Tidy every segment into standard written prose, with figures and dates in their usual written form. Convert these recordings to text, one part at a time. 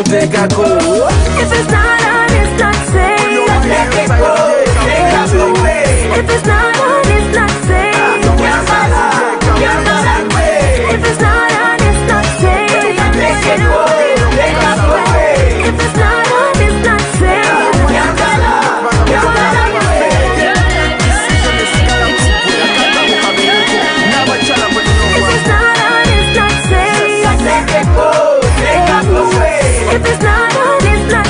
take a go. If it's not on, it's not safe. Take a go. If it's not on, it's not safe. If it's not on, it's not safe. If it's not on, it's not if it's not on, it's not safe. If it's not on, it's not safe. If it's not on, it's not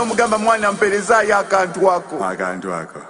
Mugamba mwana mperezayo akantu ako.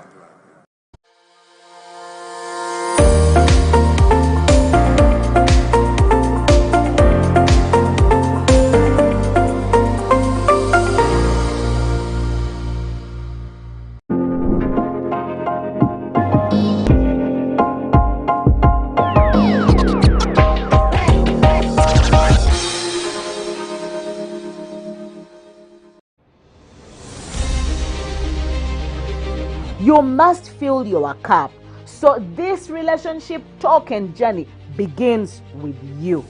You must fill your cup. So this relationship talk and journey begins with you.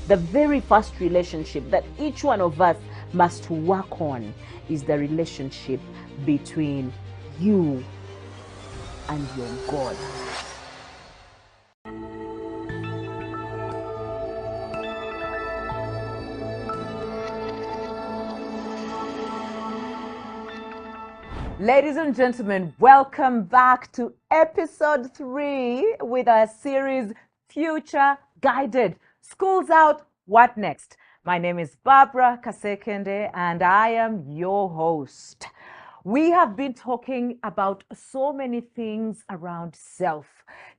The very first relationship that each one of us must work on is the relationship between you and your God. Ladies and gentlemen, welcome back to episode 3 with our series Future Guided. School's out, what next? My name is Barbara Kasekende and I am your host. We have been talking about so many things around self,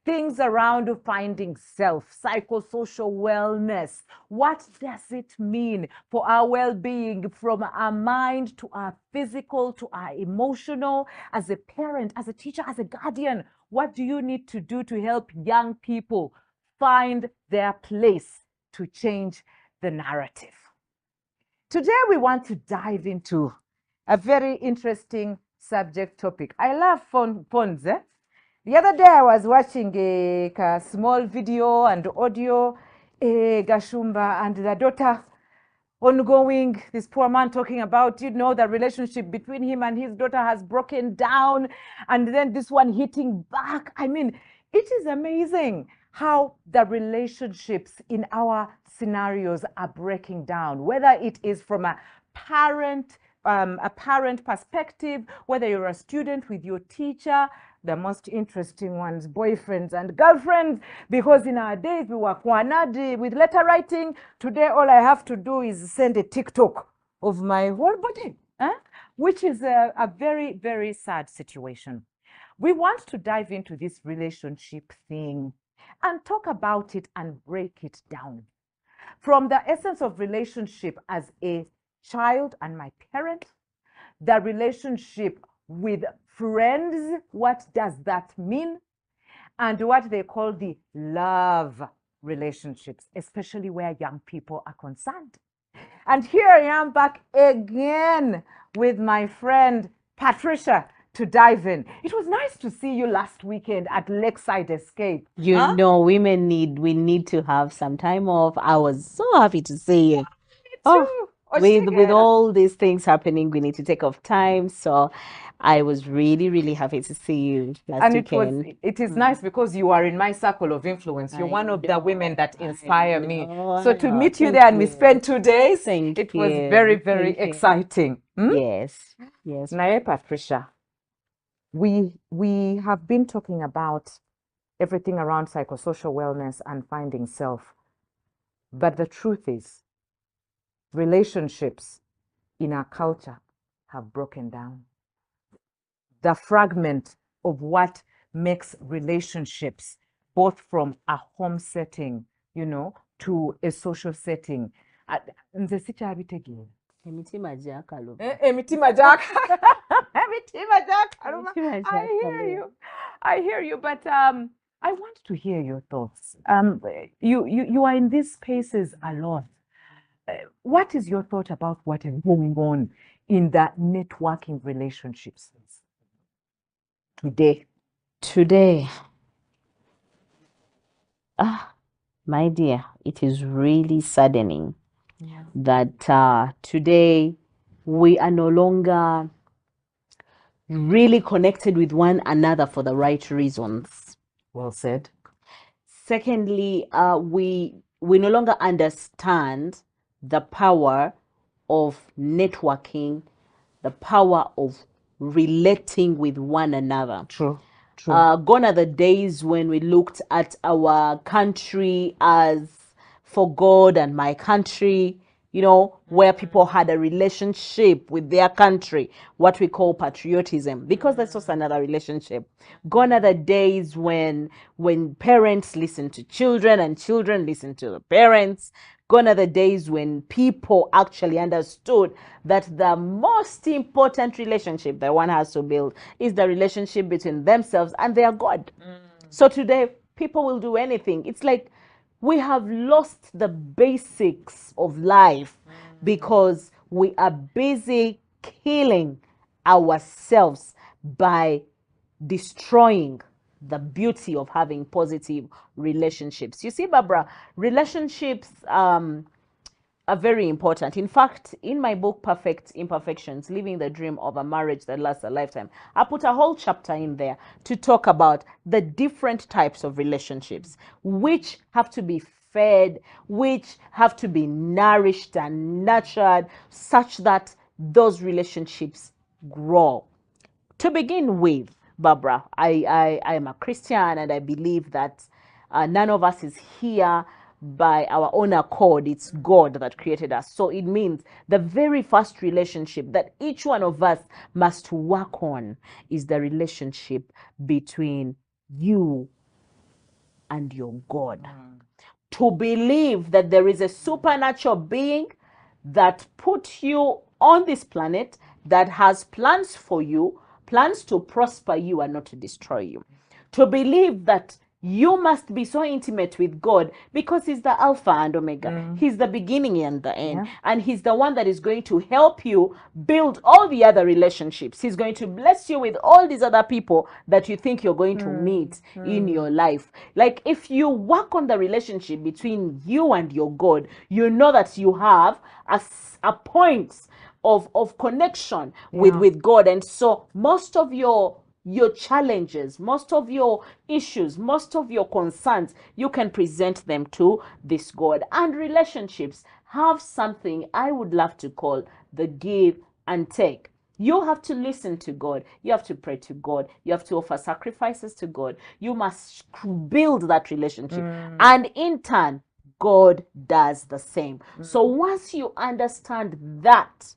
things around finding self, psychosocial wellness. What does it mean for our well-being, from our mind to our physical to our emotional? As a parent, as a teacher, as a guardian, what do you need to do to help young people find their place to change the narrative? Today we want to dive into a very interesting subject topic. I love phones. The other day I was watching a small video and audio, Gashumba and the daughter ongoing, this poor man talking about, the relationship between him and his daughter has broken down, and then this one hitting back. I mean, it is amazing how the relationships in our scenarios are breaking down, whether it is from a parent perspective, whether you're a student with your teacher, the most interesting ones, boyfriends and girlfriends, because in our days we were kwanadi with letter writing. Today all I have to do is send a TikTok of my whole body, which is a very, very sad situation. We want to dive into this relationship thing and talk about it and break it down. From the essence of relationship as a child and my parent, the relationship with friends, what does that mean? And what they call the love relationships, especially where young people are concerned. And here I am back again with my friend Patricia to dive in. It was nice to see you last weekend at Lakeside Escape. You know, we need to have some time off. I was so happy to see you. With all these things happening, we need to take off time. So I was really, really happy to see you last weekend. It is nice because you are in my circle of influence. You're one of the women that inspire me. So to meet you there and we spent 2 days, it was very, very exciting. Yes. Nae Patricia, we have been talking about everything around psychosocial wellness and finding self. But the truth is, relationships in our culture have broken down. The fragment of what makes relationships, both from a home setting, to a social setting, nze sikyabitegeera emitima gyakaluma. emitima emitima gyakaluma. Emitima I hear gyakaluma. you. I hear you, but I want to hear your thoughts. You are in these spaces a lot. What is your thought about what is going on in the networking relationships today? Today, my dear, it is really saddening that today we are no longer really connected with one another for the right reasons. Well said. Secondly, we no longer understand the power of networking, the power of relating with one another. True. Gone are the days when we looked at our country as for God and my country, you know, where people had a relationship with their country, what we call patriotism, because that's also another relationship. Gone are the days when parents listen to children and children listen to the parents. Gone are the days when people actually understood that the most important relationship that one has to build is the relationship between themselves and their God. So today, people will do anything. It's like we have lost the basics of life because we are busy killing ourselves by destroying the beauty of having positive relationships. You see, Barbara, relationships are very important. In fact, in my book, Perfect Imperfections, Living the Dream of a Marriage That Lasts a Lifetime, I put a whole chapter in there to talk about the different types of relationships, which have to be fed, which have to be nourished and nurtured, such that those relationships grow. To begin with, Barbara, I am a Christian and I believe that none of us is here by our own accord. It's God that created us. So it means the very first relationship that each one of us must work on is the relationship between you and your God. To believe that there is a supernatural being that put you on this planet, that has plans for you, plans to prosper you and not to destroy you. To believe that you must be so intimate with God because He's the Alpha and Omega. He's the beginning and the end. And He's the one that is going to help you build all the other relationships. He's going to bless you with all these other people that you think you're going to meet in your life. Like if you work on the relationship between you and your God, you know that you have a point of connection with God. And so most of your challenges, most of your issues, most of your concerns, you can present them to this God. And relationships have something I would love to call the give and take. You have to listen to God. You have to pray to God. You have to offer sacrifices to God. You must build that relationship. And in turn, God does the same. So once you understand that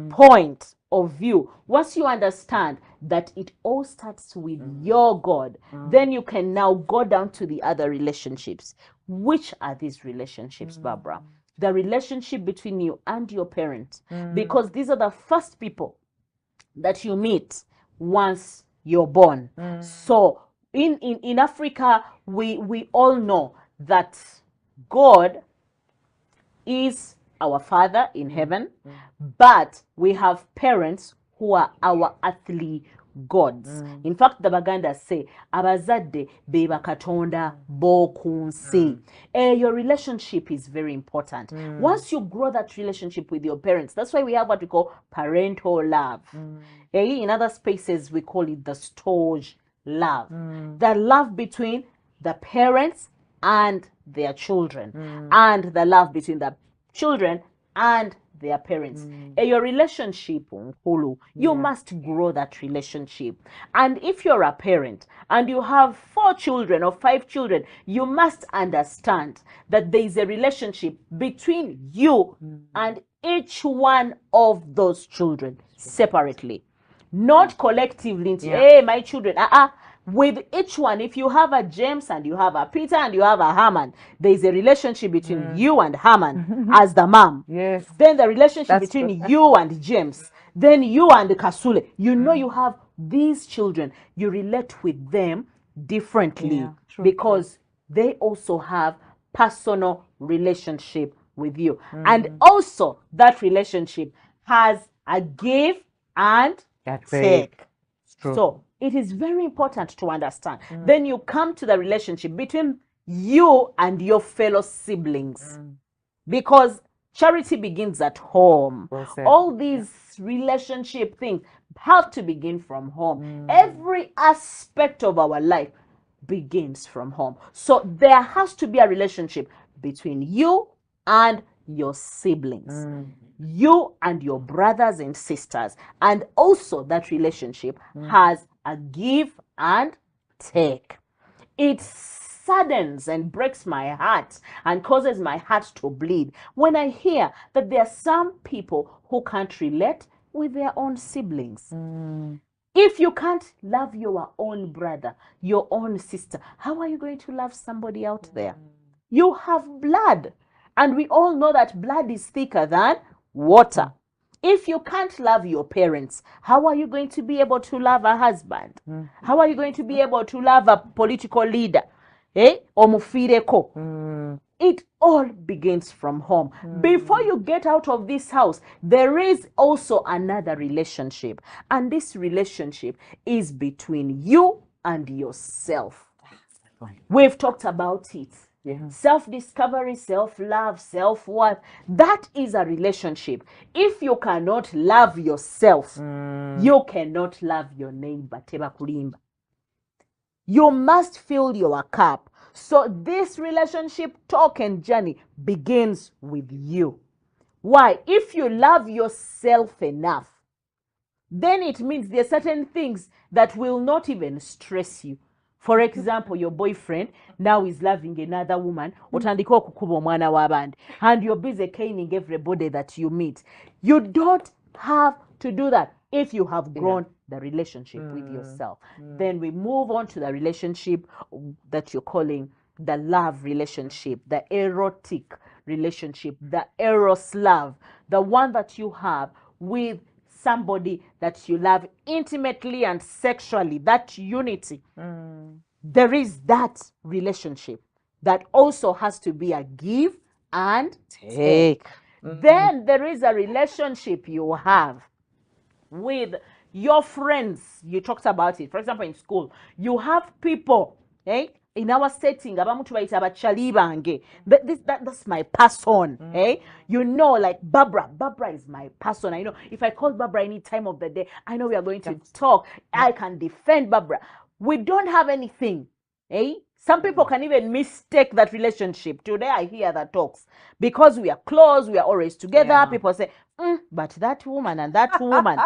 point of view, once you understand that it all starts with your God, then you can now go down to the other relationships. Which are these relationships, Barbara? The relationship between you and your parents, because these are the first people that you meet once you're born. So in Africa, we all know that God is our Father in heaven, but we have parents who are our earthly gods. In fact, the Baganda say, abazadde be bakatonda b'okunsi. Your relationship is very important. Once you grow that relationship with your parents, that's why we have what we call parental love. In other spaces, we call it the storge love. The love between the parents and their children, and the love between the children and their parents. Your relationship, Nkulu, you must grow that relationship. And if you're a parent and you have 4 children or 5 children, you must understand that there is a relationship between you and each one of those children separately, not collectively. Hey, my children, With each one, if you have a James and you have a Peter and you have a Haman, there is a relationship between you and Haman as the mom. Yes. Then the relationship That's between good. you and James. Then you and Kasule. You know you have these children. You relate with them differently Yeah, true, because they also have personal relationship with you. And also that relationship has a give and That's take. true. So it is very important to understand. Then you come to the relationship between you and your fellow siblings because charity begins at home. Well said. All these relationship things have to begin from home. Every aspect of our life begins from home. So there has to be a relationship between you and your siblings, you and your brothers and sisters. And also that relationship has a give and take. It saddens and breaks my heart and causes my heart to bleed when I hear that there are some people who can't relate with their own siblings. If you can't love your own brother, your own sister, how are you going to love somebody out there? You have blood, and we all know that blood is thicker than water. If you can't love your parents, how are you going to be able to love a husband? How are you going to be able to love a political leader? Omufireko. It all begins from home. Before you get out of this house, there is also another relationship. And this relationship is between you and yourself. We've talked about it. Self-discovery, self-love, self-worth. That is a relationship. If you cannot love yourself, you cannot love your neighbor. Teba kulimba. You must fill your cup. So this relationship talk and journey begins with you. Why? If you love yourself enough, then it means there are certain things that will not even stress you. For example, your boyfriend now is loving another woman, otandika okukuba omwana w'abandi, and you're busy caning everybody that you meet. You don't have to do that if you have grown the relationship with yourself. Then we move on to the relationship that you're calling the love relationship, the erotic relationship, the eros love, the one that you have with somebody that you love intimately and sexually, that unity. There is that relationship that also has to be a give and take. Then there is a relationship you have with your friends. You talked about it. For example, in school, you have people, in our setting, that's my person. You know, like Barbara is my person. I know if I call Barbara any time of the day, I know we are going to talk. I can defend Barbara. We don't have anything. Some people can even mistake that relationship. Today I hear that talks because we are close, we are always together. People say, but that woman and that woman,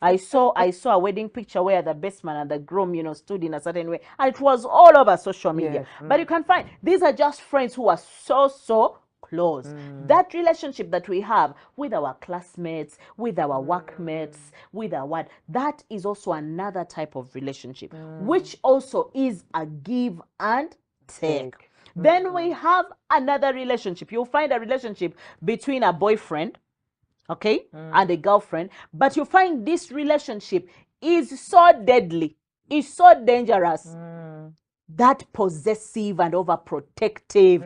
I saw a wedding picture where the best man and the groom, stood in a certain way, and it was all over social media. But you can find these are just friends who are so close. That relationship that we have with our classmates, with our workmates, with our that is also another type of relationship, which also is a give and take. Then we have another relationship. You'll find a relationship between a boyfriend, and a girlfriend, but you find this relationship is so deadly, is so dangerous. That possessive and overprotective,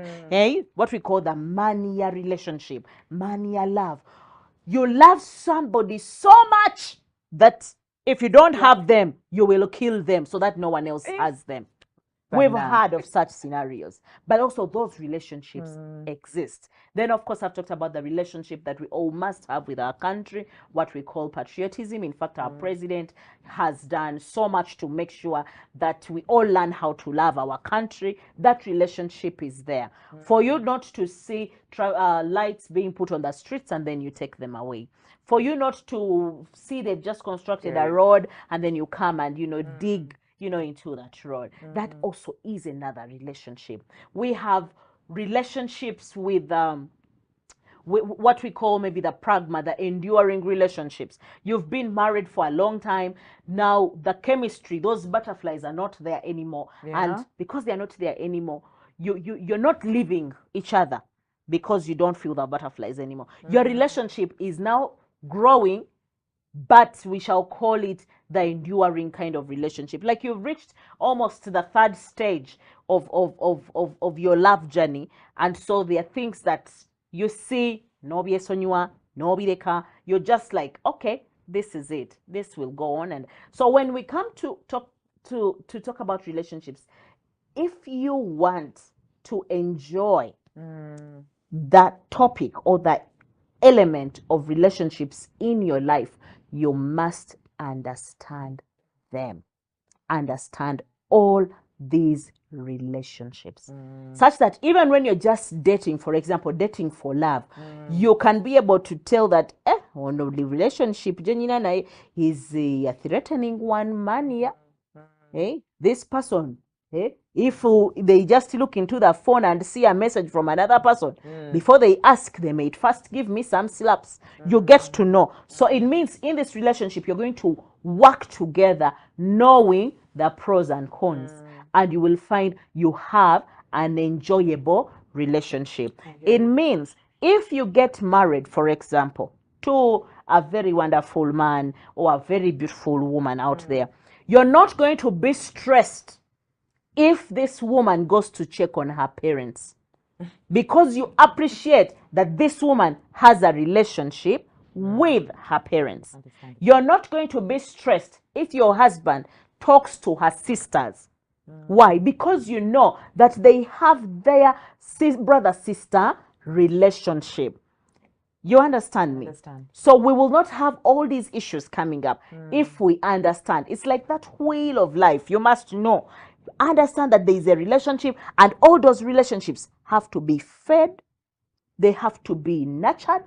what we call the mania relationship, mania love. You love somebody so much that if you don't have them, you will kill them so that no one else has them. We've heard of such scenarios, but also those relationships exist. Then, of course, I've talked about the relationship that we all must have with our country, what we call patriotism. In fact, our president has done so much to make sure that we all learn how to love our country. That relationship is there. For you not to see lights being put on the streets and then you take them away. For you not to see they've just constructed a road and then you come and, dig into that road. That also is another relationship. We have relationships with what we call maybe the pragma, the enduring relationships. You've been married for a long time. Now the chemistry, those butterflies are not there anymore. And because they are not there anymore, you're not leaving each other because you don't feel the butterflies anymore. Your relationship is now growing, but we shall call it the enduring kind of relationship. Like you've reached almost to the third stage of your love journey. And so there are things that you see, no biesonyua, no bireka, you're just like, okay, this is it. This will go on. And so when we come to talk about relationships, if you want to enjoy that topic or that element of relationships in your life, you must understand them. Understand all these relationships, such that even when you're just dating, for example, dating for love, you can be able to tell that one of the relationship is a threatening one man here. This person, if they just look into the phone and see a message from another person, before they ask, they may first give me some slaps. You get to know. So it means in this relationship, you're going to work together, knowing the pros and cons, and you will find you have an enjoyable relationship. It means if you get married, for example, to a very wonderful man or a very beautiful woman out there, you're not going to be stressed if this woman goes to check on her parents, because you appreciate that this woman has a relationship with her parents. You're not going to be stressed if your husband talks to her sisters. Why? Because you know that they have their brother-sister relationship. You understand me? So we will not have all these issues coming up if we understand. It's like that wheel of life. You must know. Understand that there is a relationship, and all those relationships have to be fed, they have to be nurtured,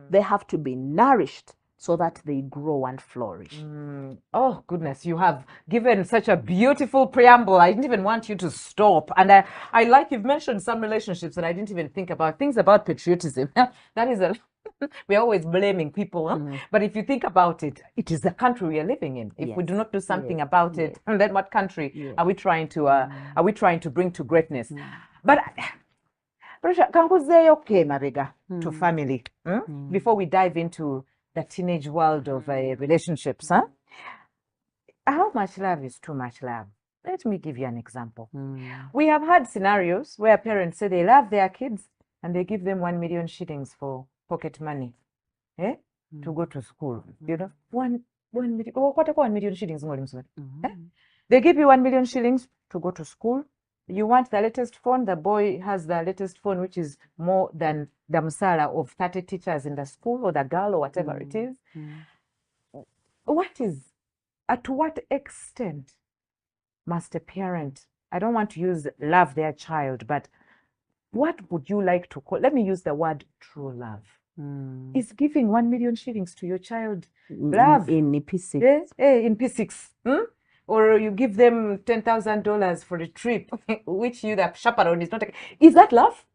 they have to be nourished so that they grow and flourish. Oh, goodness, you have given such a beautiful preamble. I didn't even want you to stop. And I like you've mentioned some relationships that I didn't even think about. Things about patriotism. That is a we're always blaming people. But if you think about it, it is the country we are living in. If we do not do something about it, then what country are we trying to bring to greatness? But kankuzeyo okay, Marega, to family. Before we dive into the teenage world of relationships, how much love is too much love? Let me give you an example. We have had scenarios where parents say they love their kids and they give them 1 million shillings for pocket money, to go to school. You know, 1 million. What 1 million shillings? They give you 1 million shillings to go to school. You want the latest phone. The boy has the latest phone, which is more than the msala of 30 teachers in the school, or the girl, or whatever it is. To what extent must a parent, I don't want to use love their child, but what would you like to call, let me use the word true love. Is giving 1 million shillings to your child love? In P6. In P6. Or you give them $10,000 for a trip, which you, the chaperone, is not. Is that love?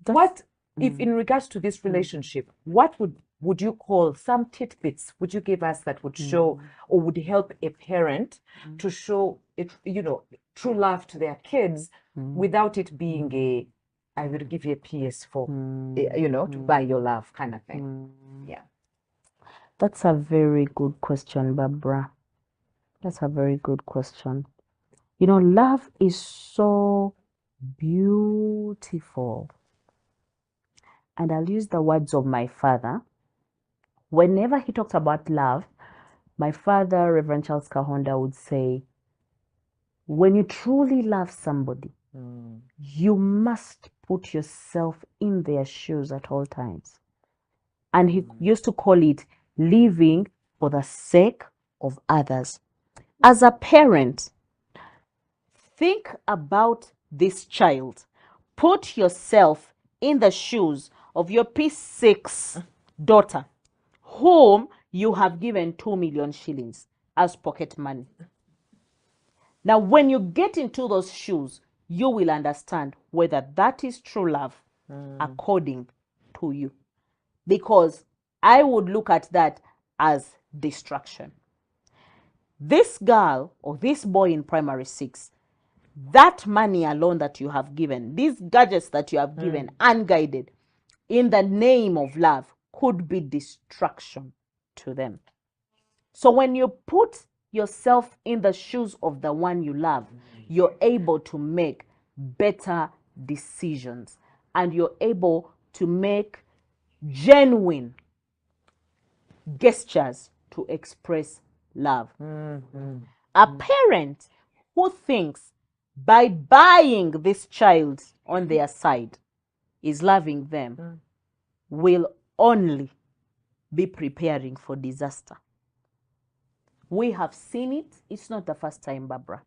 What, if in regards to this relationship, what would you call some tidbits? Would you give us that would show or would help a parent to show it, true love to their kids without it being a, I will give you a PS4, to buy your love kind of thing? Yeah. That's a very good question, Barbara. That's a very good question. Love is so beautiful. And I'll use the words of my father. Whenever he talks about love, my father, Reverend Charles Kahonda, would say, when you truly love somebody, you must put yourself in their shoes at all times. And he used to call it living for the sake of others. As a parent, think about this child. Put yourself in the shoes of your P6 daughter, whom you have given 2 million shillings as pocket money. Now, when you get into those shoes, you will understand whether that is true love according to you, because I would look at that as distraction. This girl or this boy in primary 6, that money alone that you have given, these gadgets that you have given unguided in the name of love, could be distraction to them. So when you put yourself in the shoes of the one you love, you're able to make better decisions, and you're able to make genuine gestures to express love. A parent who thinks by buying this child on their side is loving them will only be preparing for disaster. We have seen it. It's not the first time, Barbara.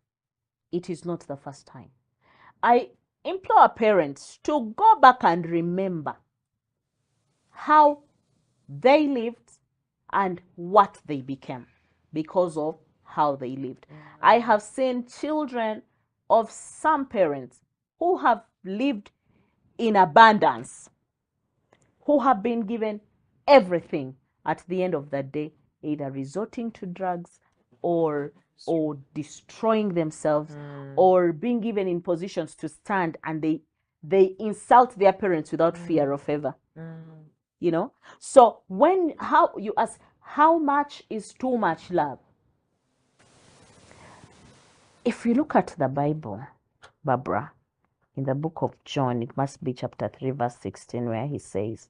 It is not the first time. I implore parents to go back and remember how they lived and what they became because of how they lived. I have seen children of some parents who have lived in abundance, who have been given everything, at the end of the day either resorting to drugs or destroying themselves, or being given in positions to stand, and they insult their parents without fear of ever. You know, so when how you ask how much is too much love, if you look at the Bible, Barbara, in the book of John, it must be chapter 3 verse 16, where he says,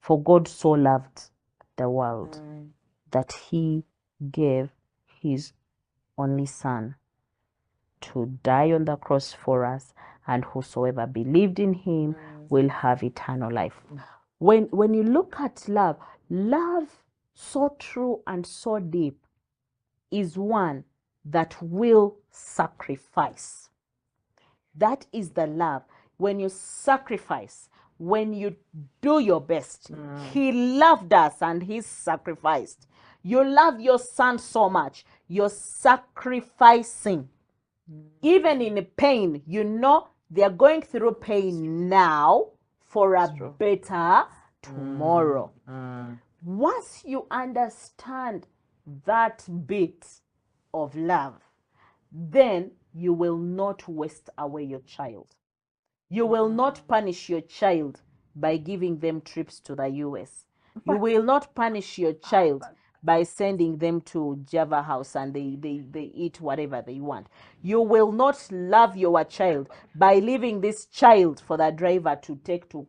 for God so loved the world that he gave his only son to die on the cross for us, and whosoever believed in him will have eternal life. When you look at love, love so true and so deep is one that will sacrifice. That is the love. When you sacrifice, when you do your best, he loved us and he sacrificed. You love your son so much, you're sacrificing. Even in pain, you know they're going through pain now for a better tomorrow. Once you understand that bit of love, then you will not waste away your child. You will not punish your child by giving them trips to the US. You will not punish your child by sending them to Java House and they eat whatever they want. You will not love your child by leaving this child for the driver to take to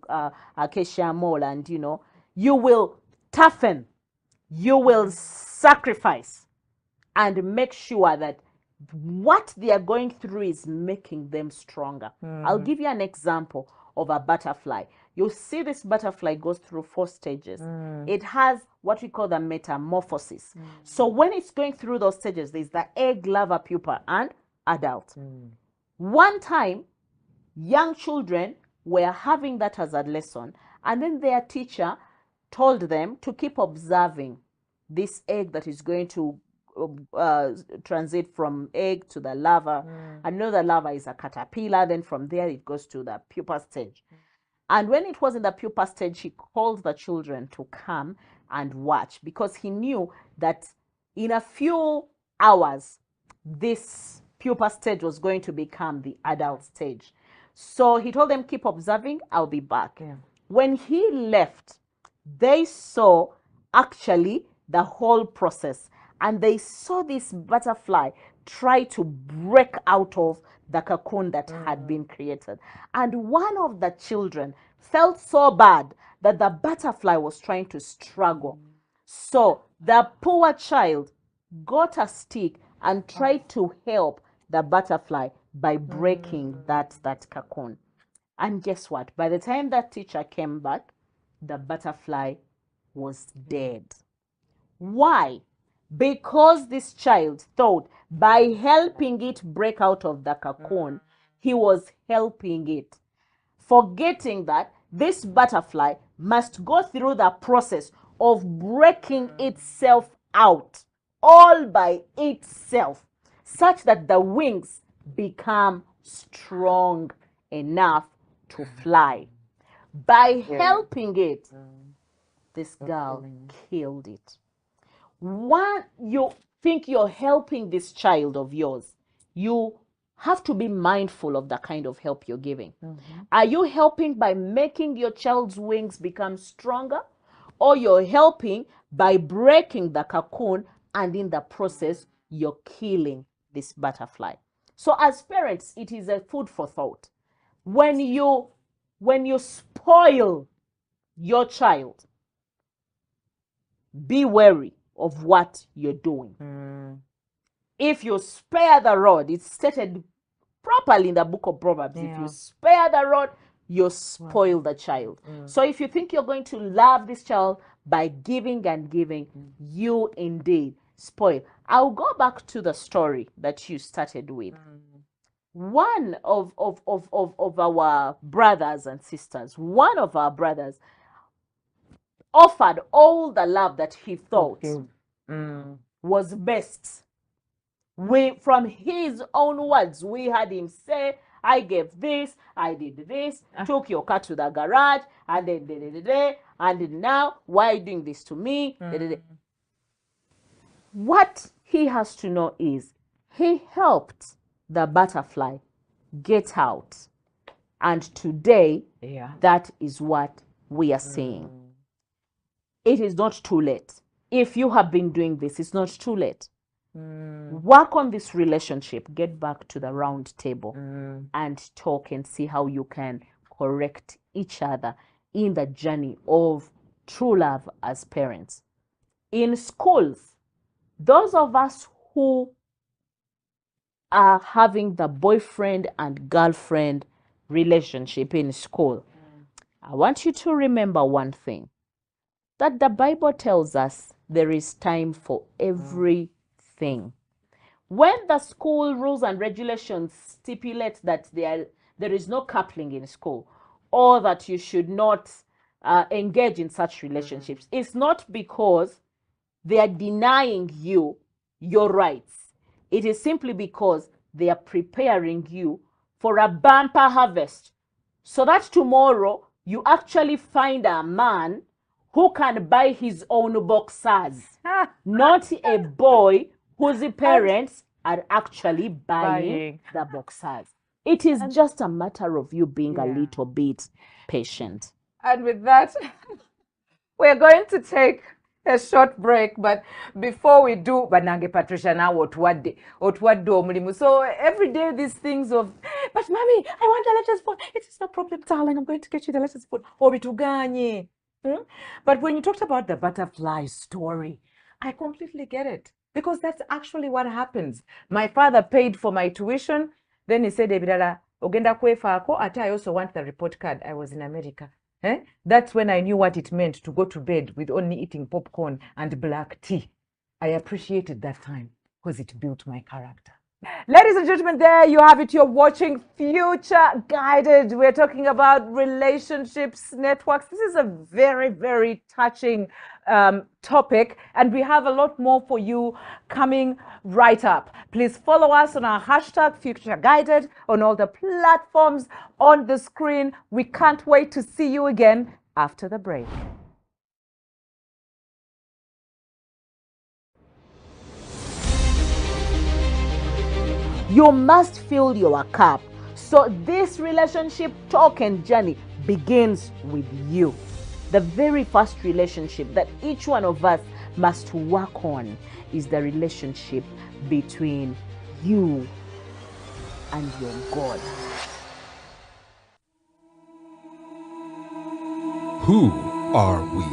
Acacia Mall, and you will toughen, you will sacrifice, and make sure that what they are going through is making them stronger. I'll give you an example of a butterfly. You'll see this butterfly goes through 4 stages. It has what we call the metamorphosis. So when it's going through those stages, there's the egg, larva, pupa, and adult. One time, young children were having that as a lesson, and then their teacher told them to keep observing this egg that is going to transit from egg to the larva. I know the larva is a caterpillar, then from there it goes to the pupa stage. And when it was in the pupa stage, he called the children to come and watch, because he knew that in a few hours this pupa stage was going to become the adult stage. So he told them, keep observing, I'll be back. When he left, they saw actually the whole process, and they saw this butterfly try to break out of the cocoon that had been created. And one of the children felt so bad that the butterfly was trying to struggle. So the poor child got a stick and tried to help the butterfly by breaking that cocoon. And guess what? By the time that teacher came back, the butterfly was dead. Why? Because this child thought by helping it break out of the cocoon, he was helping it, forgetting that this butterfly must go through the process of breaking itself out all by itself, such that the wings become strong enough to fly. By helping it, this girl killed it. One, you think you're helping this child of yours, you have to be mindful of the kind of help you're giving. Are you helping by making your child's wings become stronger, or you're helping by breaking the cocoon, and in the process you're killing this butterfly? So as parents, it is a food for thought. When you spoil your child, be wary of what you're doing. If you spare the rod, it's stated properly in the book of Proverbs. If you spare the rod, you spoil the child. So if you think you're going to love this child by giving and giving, you indeed spoil. I'll go back to the story that you started with. One of our brothers and sisters, one of our brothers offered all the love that he thought was best. From his own words, we had him say, I gave this, I did this, took your car to the garage, and then, and now, why are you doing this to me? What he has to know is, he helped the butterfly get out. And today, that is what we are seeing. It is not too late. If you have been doing this, it's not too late. Work on this relationship. Get back to the round table and talk and see how you can correct each other in the journey of true love as parents. In schools, those of us who are having the boyfriend and girlfriend relationship in school, I want you to remember one thing, that the Bible tells us there is time for everything. When the school rules and regulations stipulate that there is no coupling in school, or that you should not engage in such relationships, it's not because they are denying you your rights. It is simply because they are preparing you for a bumper harvest, so that tomorrow you actually find a man who can buy his own boxers, not a boy whose parents are actually buying the boxers. It is just a matter of you being a little bit patient. And with that, we're going to take a short break, but before we do, Banange Patricia now otwadde omulimu. So every day these things of, but mommy, I want the latest phone. It is no problem, darling. I'm going to get you the latest phone. Obituganye. But when you talked about the butterfly story, I completely get it, because that's actually what happens. My father paid for my tuition. Then he said, Ebirala, ogenda kwefaako, ate I also want the report card. I was in America. That's when I knew what it meant to go to bed with only eating popcorn and black tea. I appreciated that time because it built my character. Ladies and gentlemen, there you have it. You're watching Future Guided. We're talking about relationships, networks. This is a very, very touching topic, and we have a lot more for you coming right up. Please follow us on our hashtag Future Guided on all the platforms on the screen. We can't wait to see you again after the break. You must fill your cup. So this relationship talk and journey begins with you. The very first relationship that each one of us must work on is the relationship between you and your God. Who are we?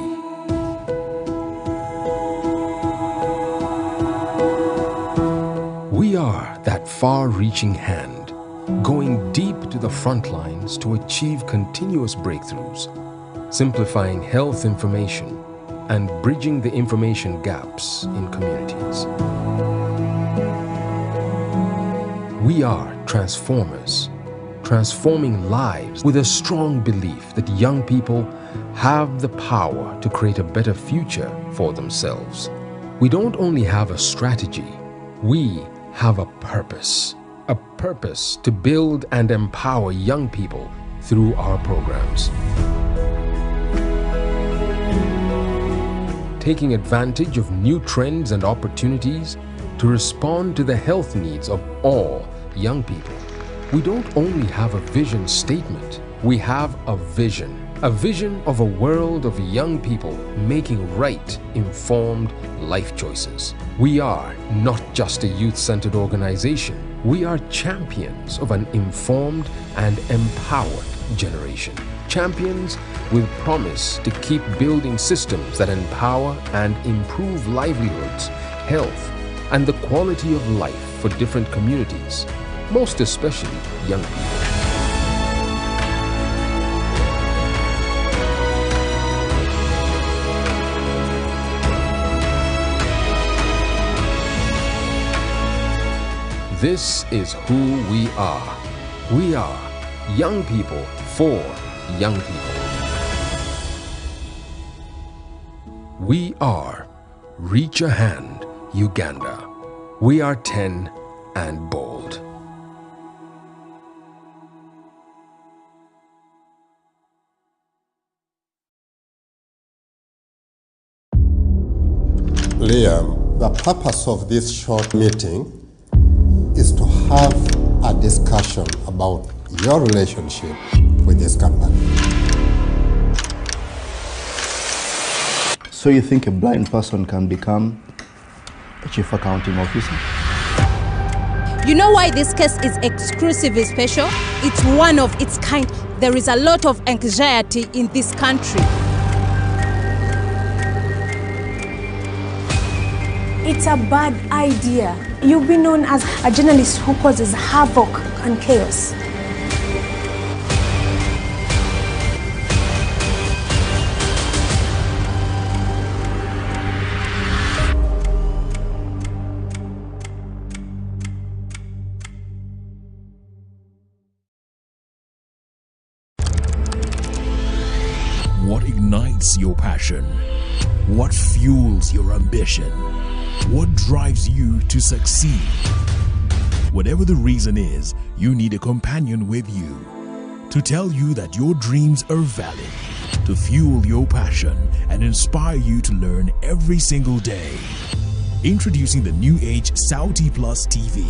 We are that far-reaching hand, going deep to the front lines to achieve continuous breakthroughs, simplifying health information and bridging the information gaps in communities. We are transformers, transforming lives with a strong belief that young people have the power to create a better future for themselves. We don't only have a strategy, we have a purpose to build and empower young people through our programs. taking advantage of new trends and opportunities to respond to the health needs of all young people. We don't only have a vision statement, we have a vision of a world of young people making right, informed life choices. We are not just a youth-centered organization, we are champions of an informed and empowered generation. Champions with promise to keep building systems that empower and improve livelihoods, health, and the quality of life for different communities, most especially young people. This is who we are. We are young people for young people. We are Reach a Hand, Uganda. We are 10 and bold. Liam, the purpose of this short meeting is to have a discussion about your relationship with this company. So you think a blind person can become a chief accounting officer? You know why this case is exclusively special? It's one of its kind. There is a lot of anxiety in this country. It's a bad idea. You've been known as a journalist who causes havoc and chaos. What ignites your passion? What fuels your ambition? What drives you to succeed? Whatever the reason is, you need a companion with you to tell you that your dreams are valid, to fuel your passion and inspire you to learn every single day. Introducing the new age Sauti Plus TV,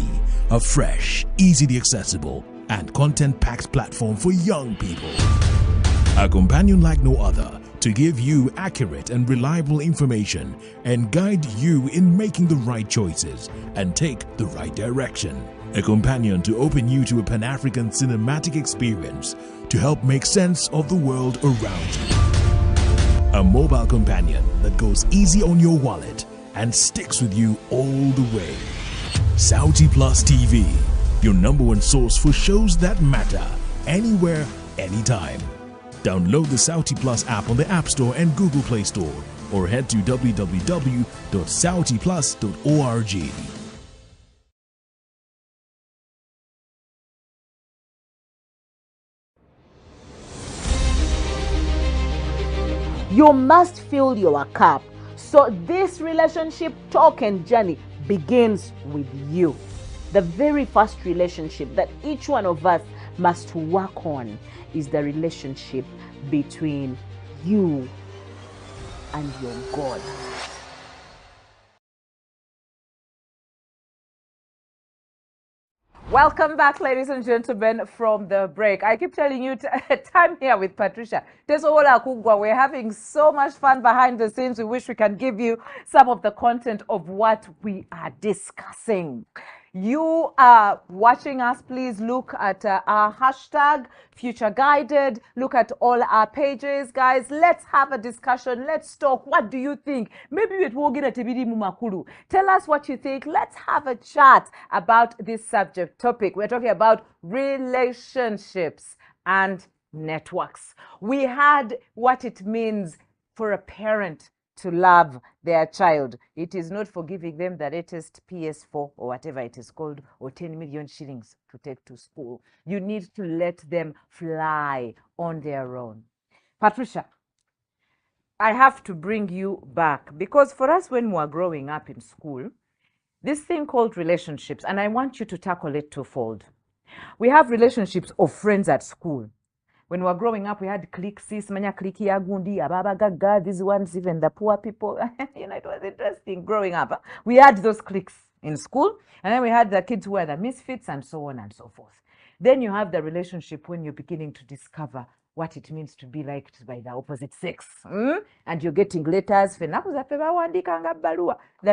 a fresh, easily accessible and content-packed platform for young people. A companion like no other to give you accurate and reliable information and guide you in making the right choices and take the right direction. A companion to open you to a Pan-African cinematic experience to help make sense of the world around you. A mobile companion that goes easy on your wallet and sticks with you all the way. Sauti Plus TV, your #1 source for shows that matter, anywhere, anytime. Download the Sauti Plus app on the App Store and Google Play Store or head to www.sautiplus.org. You must fill your cup. So this relationship talk and journey begins with you. The very first relationship that each one of us must work on is the relationship between you and your God. Welcome back, ladies and gentlemen, from the break. I keep telling you, time here with Patricia. We're having so much fun behind the scenes. We wish we can give you some of the content of what we are discussing. You are watching us, please look at our hashtag Future Guided. Look at all our pages, guys. Let's have a discussion. Let's talk. What do you think? Maybe it will get a tibidi mumakuru. Tell us what you think. Let's have a chat about this subject topic. We're talking about relationships and networks. We had what it means for a parent to love their child. It is not for giving them the latest PS4 or whatever it is called, or 10 million shillings to take to school. You need to let them fly on their own. Patricia, I have to bring you back because for us, when we were growing up in school, this thing called relationships, and I want you to tackle it twofold. We have relationships of friends at school. when we were growing up, we had cliques, simanya clique ya gundi, ababagaga, these ones, even the poor people. You know, it was interesting growing up. We had those cliques in school, and then we had the kids who were the misfits and so on and so forth. Then you have the relationship when you're beginning to discover what it means to be liked by the opposite sex. And you're getting letters. The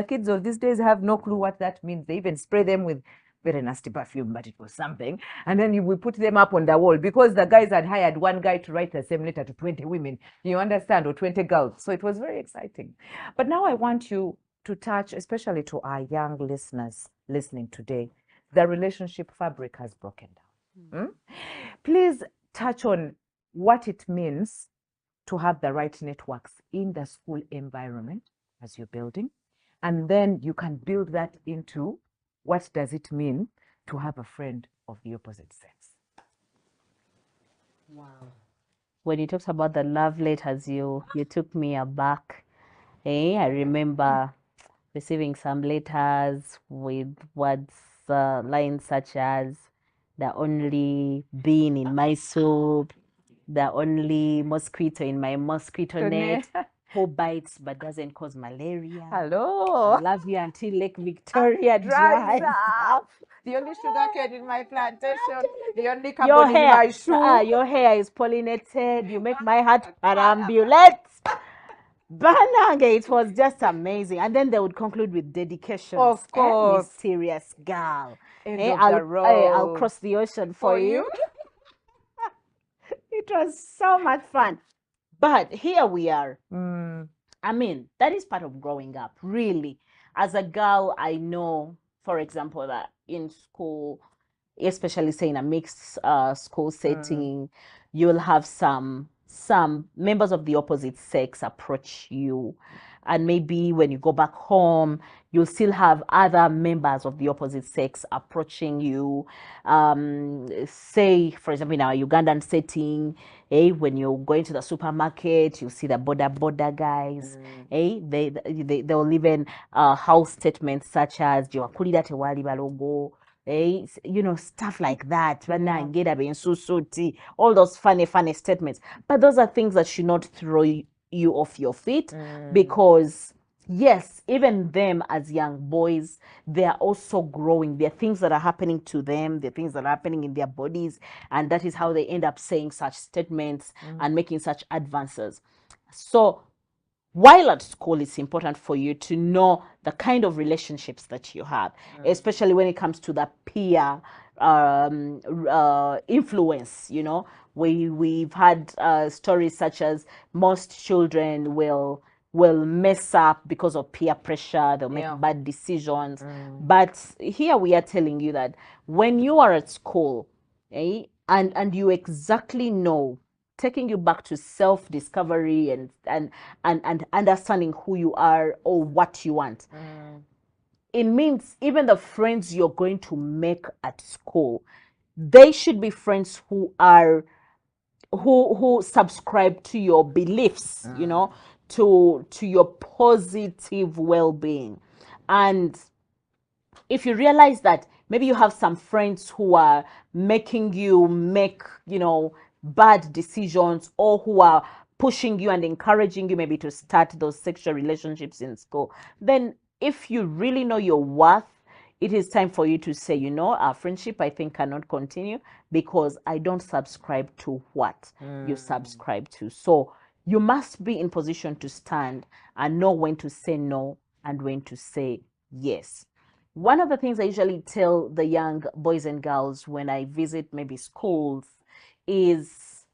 kids of these days have no clue what that means. They even spray them with very nasty perfume, but it was something. And then we put them up on the wall because the guys had hired one guy to write the same letter to 20 women, you understand, or 20 girls. So it was very exciting. But now I want you to touch, especially to our young listeners listening today, the relationship fabric has broken down. Please touch on what it means to have the right networks in the school environment as you're building. And then you can build that into what does it mean to have a friend of the opposite sex. Wow. When you talked about the love letters, you took me aback. I remember receiving some letters with words, lines such as the only bean in my soup, the only mosquito in my mosquito net, who bites but doesn't cause malaria. Hello. I love you until Lake Victoria dries up. The only sugar cane in my plantation, the only carbon in my shoe. Your hair is pollinated. You make my heart perambulate. Banange, it was just amazing. And then they would conclude with dedications. Of course. Mysterious girl. End of the road. I'll cross the ocean for you. It was so much fun. But here we are. I mean, that is part of growing up, really. As a girl, I know, for example, that in school, especially say in a mixed school setting, you'll have some members of the opposite sex approach you, and maybe when you go back home, you'll still have other members of the opposite sex approaching you. Say, for example, in our Ugandan setting, when you're going to the supermarket, you see the border guys. They'll even house statements such as "Jowakulira tewali balogo." You know, stuff like that. All those funny statements. But those are things that should not throw you off your feet, because yes, even them as young boys, they are also growing. There are things that are happening to them, there are things that are happening in their bodies, and that is how they end up saying such statements and making such advances. So while at school, it's important for you to know the kind of relationships that you have, especially when it comes to the peer influence. You know, we've had stories such as most children will mess up because of peer pressure. They'll make bad decisions. But here we are telling you that when you are at school, and you exactly know, taking you back to self-discovery and understanding who you are or what you want. It means even the friends you're going to make at school, they should be friends who are who subscribe to your beliefs, you know, to your positive well-being. And if you realize that maybe you have some friends who are making you make, you know, bad decisions, or who are pushing you and encouraging you maybe to start those sexual relationships in school, then if you really know your worth, it is time for you to say, you know, our friendship, I think, cannot continue because I don't subscribe to what you subscribe to. So you must be in position to stand and know when to say no and when to say yes. One of the things I usually tell the young boys and girls when I visit maybe schools is,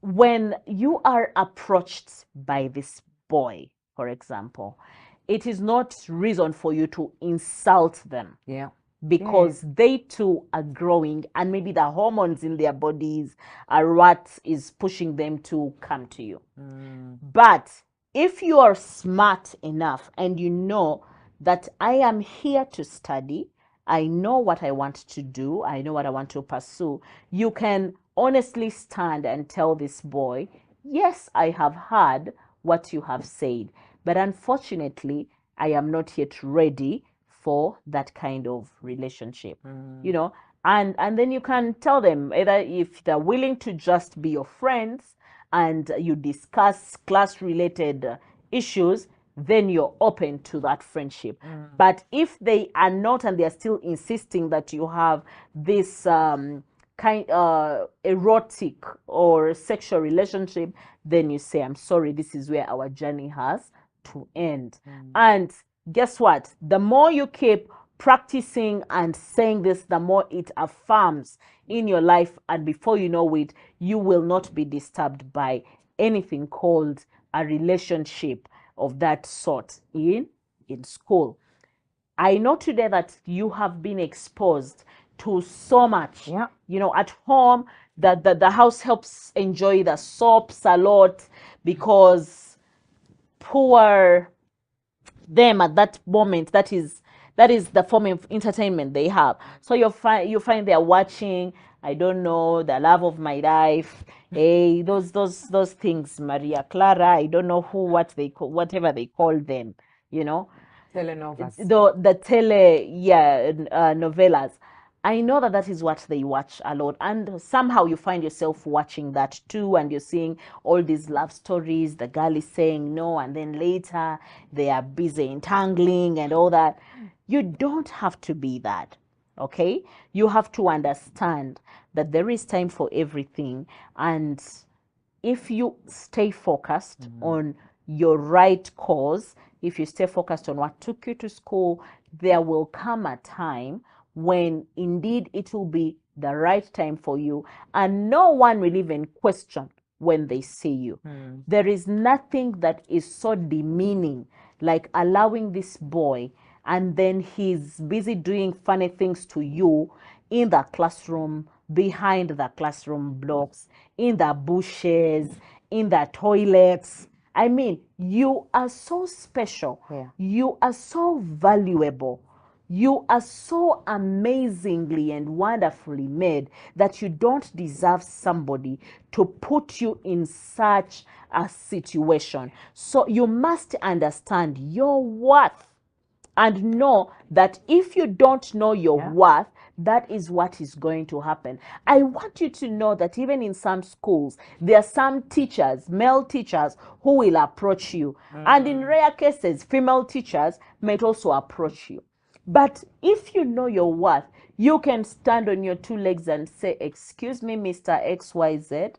when you are approached by this boy, for example, it is not reason for you to insult them. Because they too are growing, and maybe the hormones in their bodies are what is pushing them to come to you. But if you are smart enough and you know that I am here to study, I know what I want to do, I know what I want to pursue, you can honestly stand and tell this boy, yes, I have heard what you have said, but unfortunately, I am not yet ready for that kind of relationship. You know, And then you can tell them either if they're willing to just be your friends and you discuss class related issues, then you're open to that friendship. But if they are not and they're still insisting that you have this kind erotic or sexual relationship, then you say, I'm sorry, this is where our journey has to end. And guess what? The more you keep practicing and saying this, the more it affirms in your life, and before you know it, you will not be disturbed by anything called a relationship of that sort in school. I know today that you have been exposed to so much. Yeah. You know, at home, the house helps enjoy the soaps a lot because poor them at that moment, that is the form of entertainment they have. So you find they're watching, I don't know, The Love of My Life, hey, those things, Maria Clara, I don't know what they call, whatever they call them, you know, Telenovas. the tele, yeah, novelas. I know that is what they watch a lot, and somehow you find yourself watching that too, and you're seeing all these love stories. The girl is saying no, and then later they are busy entangling and all that. You don't have to be that, okay? You have to understand that there is time for everything, and if you stay focused on your right cause, if you stay focused on what took you to school, there will come a time when indeed it will be the right time for you, and no one will even question when they see you. There is nothing that is so demeaning like allowing this boy, and then he's busy doing funny things to you in the classroom, behind the classroom blocks, in the bushes, in the toilets. I mean, you are so special. Yeah. You are so valuable. You are so amazingly and wonderfully made that you don't deserve somebody to put you in such a situation. So you must understand your worth and know that if you don't know your worth, that is what is going to happen. I want you to know that even in some schools, there are some teachers, male teachers, who will approach you. And in rare cases, female teachers might also approach you. But if you know your worth, you can stand on your two legs and say, excuse me, Mr. XYZ,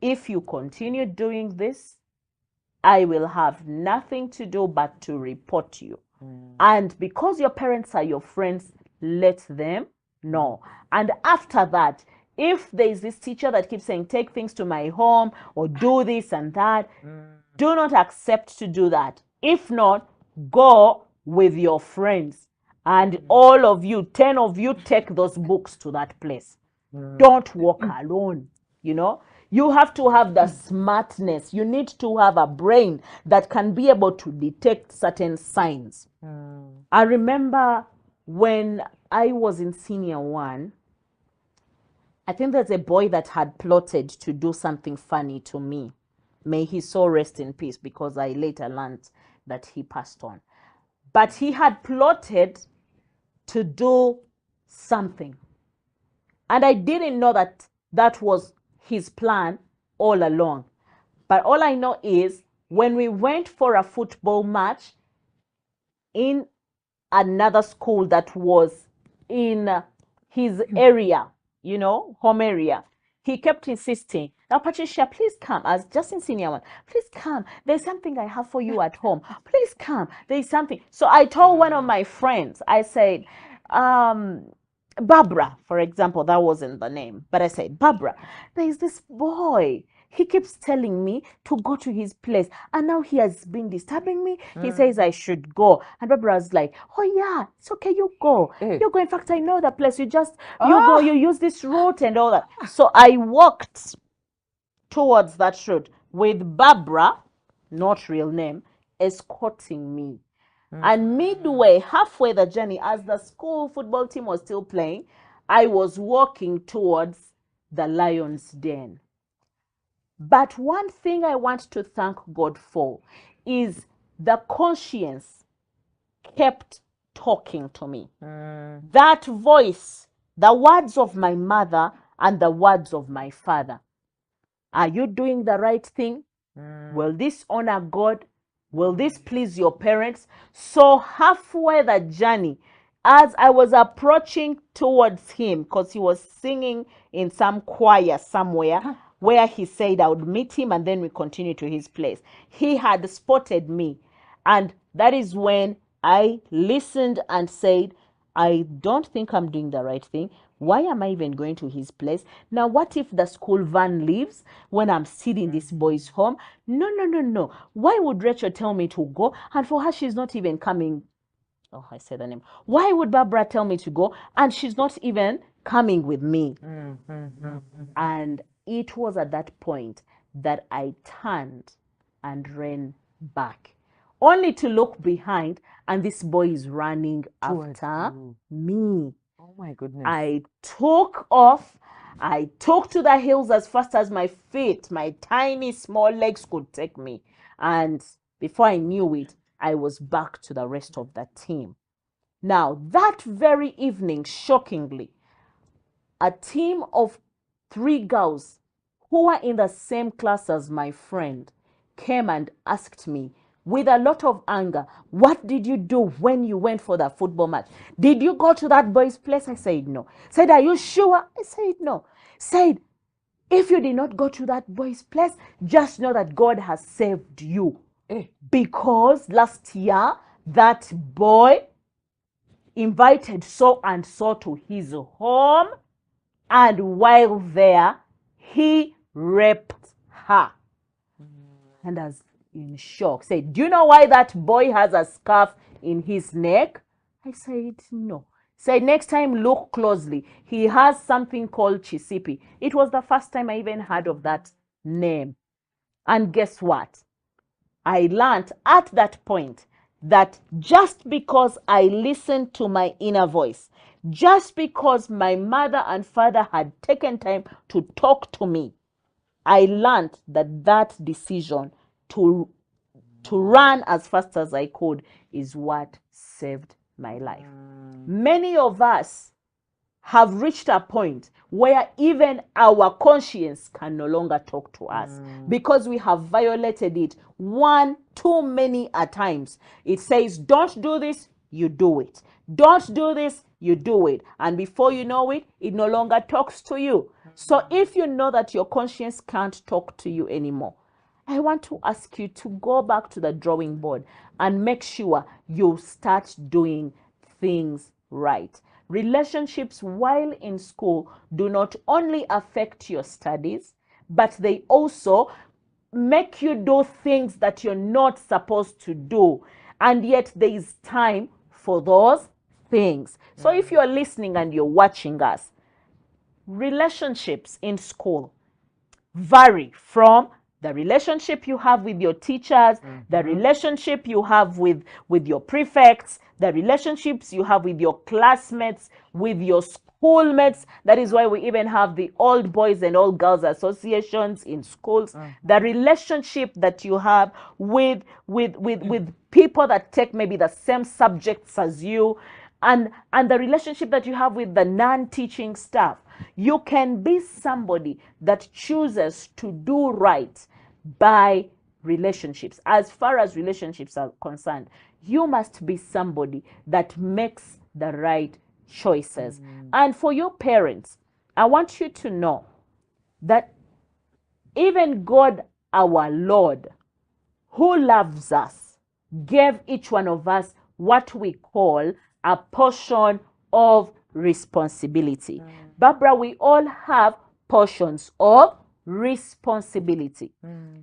if you continue doing this, I will have nothing to do but to report you. And because your parents are your friends, let them know. And after that, if there is this teacher that keeps saying, take things to my home or do this and that, do not accept to do that. If not, go with your friends. And all of you, 10 of you, take those books to that place. Don't walk alone, you know. You have to have the smartness. You need to have a brain that can be able to detect certain signs. I remember when I was in senior one, I think there's a boy that had plotted to do something funny to me. May his soul rest in peace, because I later learned that he passed on. But he had plotted to do something. And I didn't know that that was his plan all along. But all I know is when we went for a football match in another school that was in his area, you know, home area, he kept insisting, now Patricia, please come. I was just in senior one. Please come. There's something I have for you at home. Please come. There's something. So I told one of my friends, I said, Barbara, for example, that wasn't the name, but I said, Barbara, there's this boy. He keeps telling me to go to his place, and now he has been disturbing me. He says I should go. And Barbara was like, oh yeah, it's okay, you go. You go. In fact, I know the place. You just, you go, you use this route and all that. So I walked towards that route with Barbara, not real name, escorting me. And midway, halfway the journey, as the school football team was still playing, I was walking towards the lion's den. But one thing I want to thank God for is the conscience kept talking to me. That voice the words of my mother and the words of my father. Are you doing the right thing? Will this honor God? Will this please your parents? So halfway the journey, as I was approaching towards him, because he was singing in some choir somewhere, where he said I would meet him and then we continue to his place. He had spotted me. And that is when I listened and said, I don't think I'm doing the right thing. Why am I even going to his place? Now, what if the school van leaves when I'm sitting in this boy's home? No, no, no, no. Why would Rachel tell me to go? And for her, she's not even coming. Oh, I said the name. Why would Barbara tell me to go? And she's not even coming with me. And it was at that point that I turned and ran back, only to look behind, and this boy is running after me. Oh my goodness. I took off. I took to the hills as fast as my feet, my tiny small legs could take me. And before I knew it, I was back to the rest of the team. Now, that very evening, shockingly, a team of 3 girls who were in the same class as my friend came and asked me with a lot of anger, what did you do when you went for the football match? Did you go to that boy's place? I said no. Said, are you sure? I said no. Said, if you did not go to that boy's place, just know that God has saved you. Because last year, that boy invited so and so to his home, and while there, he raped her. And I was in shock. Said, do you know why that boy has a scarf in his neck? I said, no. Said, next time look closely. He has something called Chisipi. It was the first time I even heard of that name. And guess what? I learned at that point that just because I listened to my inner voice, just because my mother and father had taken time to talk to me, I learned that that decision to run as fast as I could is what saved my life. Many of us have reached a point where even our conscience can no longer talk to us because we have violated it one too many a times. It says, don't do this, you do it. Don't do this, you do it. And before you know it, it no longer talks to you. So if you know that your conscience can't talk to you anymore, I want to ask you to go back to the drawing board and make sure you start doing things right. Relationships while in school do not only affect your studies, but they also make you do things that you're not supposed to do. And yet there is time for those things. So if you're listening and you're watching us, relationships in school vary from the relationship you have with your teachers, the relationship you have with your prefects, the relationships you have with your classmates, with your schoolmates. That is why we even have the old boys and old girls associations in schools. The relationship that you have with people that take maybe the same subjects as you, and the relationship that you have with the non-teaching staff. You can be somebody that chooses to do right by relationships. As far as relationships are concerned, you must be somebody that makes the right choices. And for your parents, I want you to know that even God, our Lord, who loves us, gave each one of us what we call a portion of responsibility. Barbara, we all have portions of responsibility.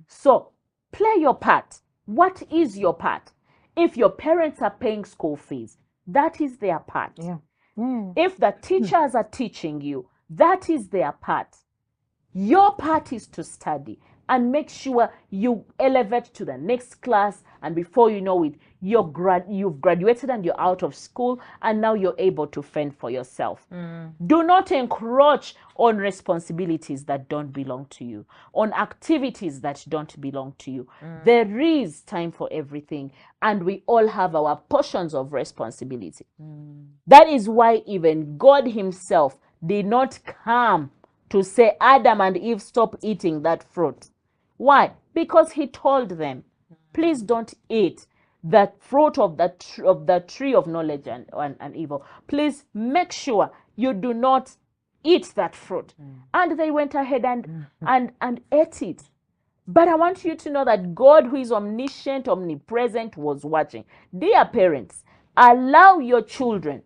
So play your part. What is your part? If your parents are paying school fees, that is their part. If the teachers are teaching you, that is their part. Your part is to study and make sure you elevate to the next class, and before you know it, you've graduated and you're out of school, and now you're able to fend for yourself. Do not encroach on responsibilities that don't belong to you, on activities that don't belong to you. There is time for everything, and we all have our portions of responsibility. That is why even God himself did not come to say, Adam and Eve, stop eating that fruit. Why? Because he told them, please don't eat the fruit of the tree of knowledge and evil. Please make sure you do not eat that fruit. And they went ahead and ate it. But I want you to know that God, who is omniscient, omnipresent, was watching. Dear parents, allow your children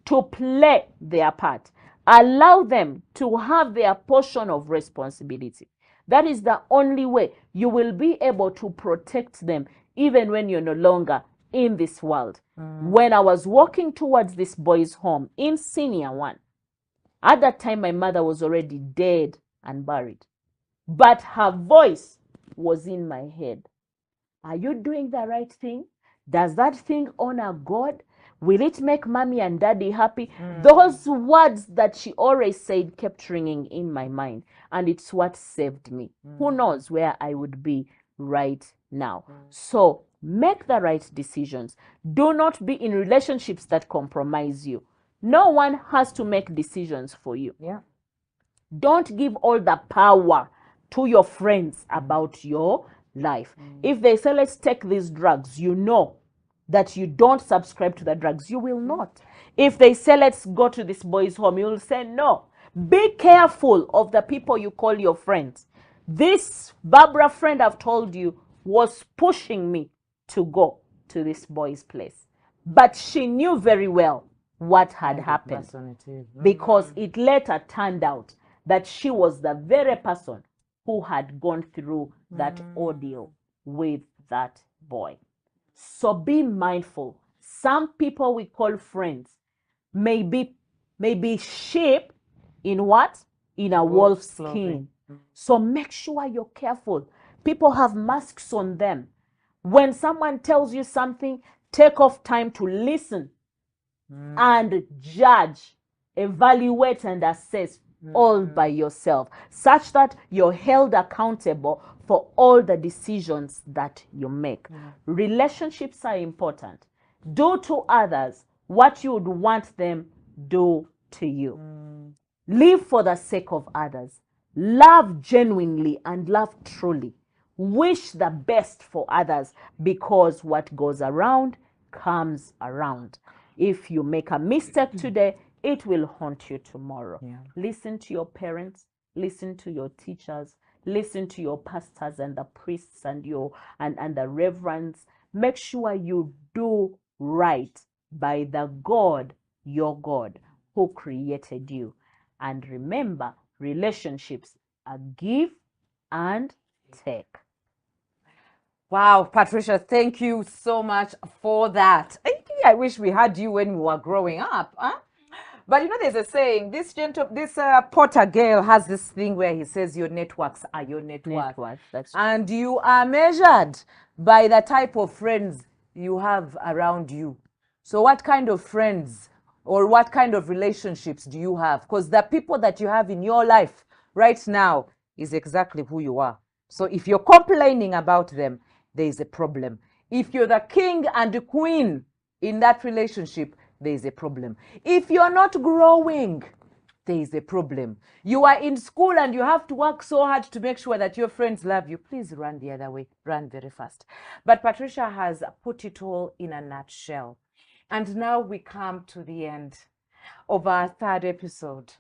to play their part. Allow them to have their portion of responsibility. That is the only way you will be able to protect them even when you're no longer in this world. When I was walking towards this boy's home in senior one, at that time my mother was already dead and buried. But her voice was in my head. Are you doing the right thing? Does that thing honor God? Will it make mommy and daddy happy? Those words that she always said kept ringing in my mind, and it's what saved me. Who knows where I would be right now? So make the right decisions. Do not be in relationships that compromise you. No one has to make decisions for you. Don't give all the power to your friends about your life. If they say, let's take these drugs, you know that you don't subscribe to the drugs. You will not. If they say, let's go to this boy's home, you will say no. Be careful of the people you call your friends. This Barbara friend I've told you was pushing me to go to this boy's place. But she knew very well what had happened, because it later turned out that she was the very person who had gone through that ordeal with that boy. So be mindful. Some people we call friends may be sheep in what? In a wolf's skin. So make sure you're careful. People have masks on them. When someone tells you something, take off time to listen and judge, evaluate, and assess all by yourself, such that you're held accountable for all the decisions that you make. Relationships are important. Do to others what you would want them do to you. Live for the sake of others. Love genuinely and love truly. Wish the best for others, because what goes around comes around. If you make a mistake today, it will haunt you tomorrow. Listen to your parents, listen to your teachers, listen to your pastors and the priests and the reverends. Make sure you do right by the God, your God, who created you. And remember, relationships are give and take. Wow, Patricia, thank you so much for that. I wish we had you when we were growing up. Huh? But you know, there's a saying, this Potter girl has this thing where he says your networks are your net worth. And you are measured by the type of friends you have around you. So what kind of friends or what kind of relationships do you have? Because the people that you have in your life right now is exactly who you are. So if you're complaining about them, there is a problem. If you're the king and the queen in that relationship, there is a problem. If you're not growing, there is a problem. You are in school and you have to work so hard to make sure that your friends love you. Please run the other way. Run very fast. But Patricia has put it all in a nutshell. And now we come to the end of our third episode.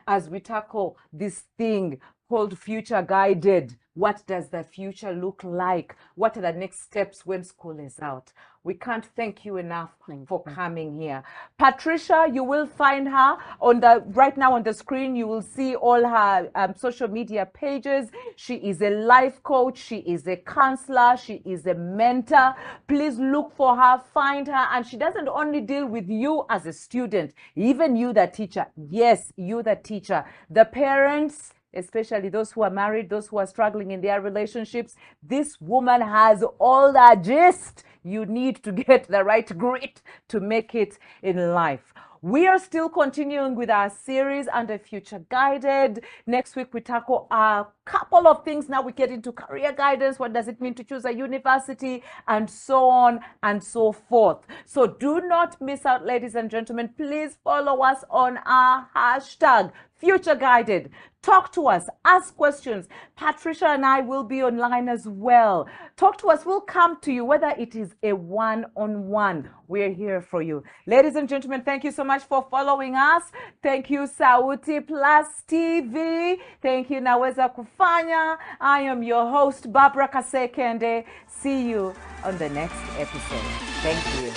As we tackle this thing called Future Guided. What does the future look like? What are the next steps when school is out? We can't thank you enough for coming here. Patricia, you will find her on right now on the screen. You will see all her social media pages. She is a life coach. She is a counselor. She is a mentor. Please look for her, find her. And she doesn't only deal with you as a student, even you, the teacher. Yes, you, the teacher. The parents, especially those who are married, those who are struggling in their relationships. This woman has all the gist you need to get the right grit to make it in life. We are still continuing with our series under Future Guided. Next week, we tackle a couple of things. Now we get into career guidance. What does it mean to choose a university? And so on and so forth. So do not miss out, ladies and gentlemen. Please follow us on our hashtag Future Guided. Talk to us, ask questions. Patricia and I will be online as well. Talk to us, we'll come to you, whether it is a one-on-one. We're here for you. Ladies and gentlemen, thank you so much for following us. Thank you, Sauti Plus TV. Thank you, Naweza Kufanya. I am your host, Barbara Kasekende. See you on the next episode. Thank you.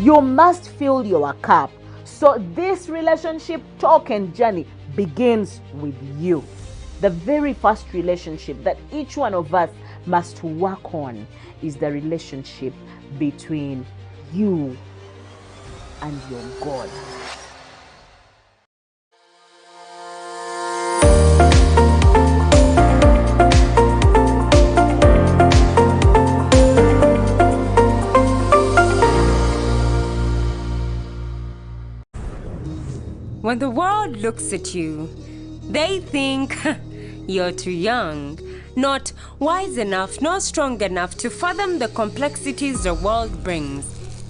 You must fill your cup. So this relationship talk and journey begins with you. The very first relationship that each one of us must work on is the relationship between you and your God. When the world looks at you, they think you're too young, not wise enough, nor strong enough to fathom the complexities the world brings,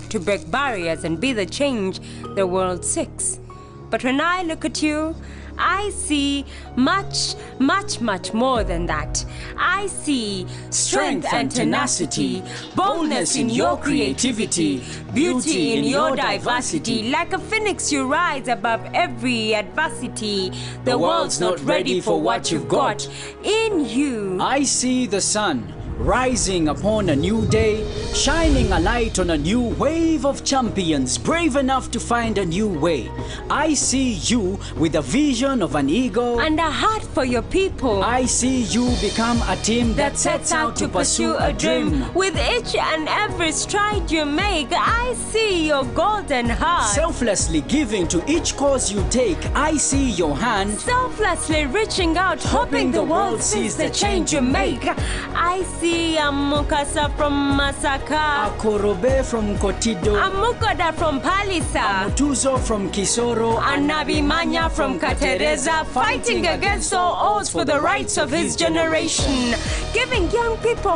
to break barriers and be the change the world seeks. But when I look at you, I see much, much, much more than that. I see strength and tenacity, boldness in your creativity, beauty in your diversity. Like a phoenix, you rise above every adversity. The world's not ready for what you've got in you. I see the sun rising upon a new day, shining a light on a new wave of champions, brave enough to find a new way. I see you with a vision of an eagle and a heart for your people. I see you become a team that sets out to pursue a dream. With each and every stride you make, I see your golden heart. Selflessly giving to each cause you take, I see your hand. Selflessly reaching out, hoping the world sees the change you make. I see Amukasa from Masaka, Akorobe from Kotido, Amukoda from Palisa, Amutuzo from Kisoro, Anabimanya from Katereza, fighting against all odds for the rights of his generation, giving young people